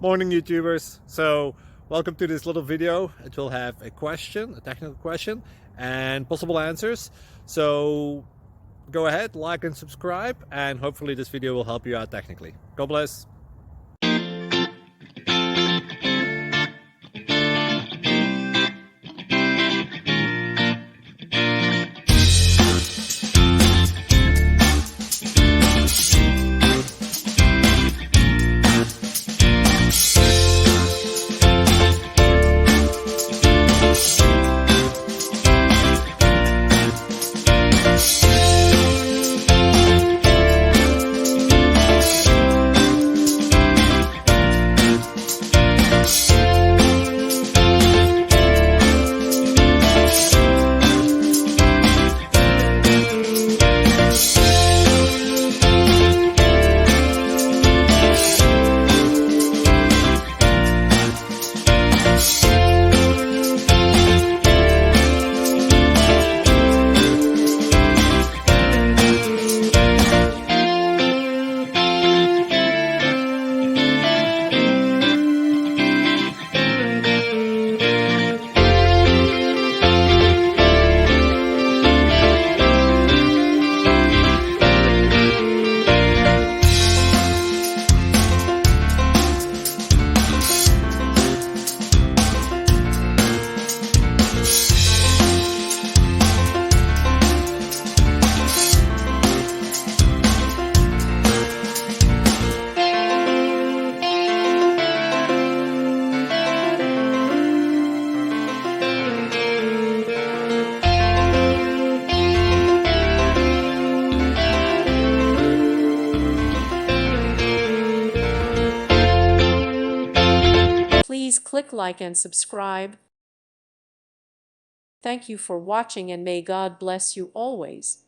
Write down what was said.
Morning YouTubers. So welcome to this little video. It will have a question, a technical question, and possible answers. So go ahead, like and subscribe, and hopefully this video will help you out technically. God bless. Please click like and subscribe. Thank you for watching and may God bless you always.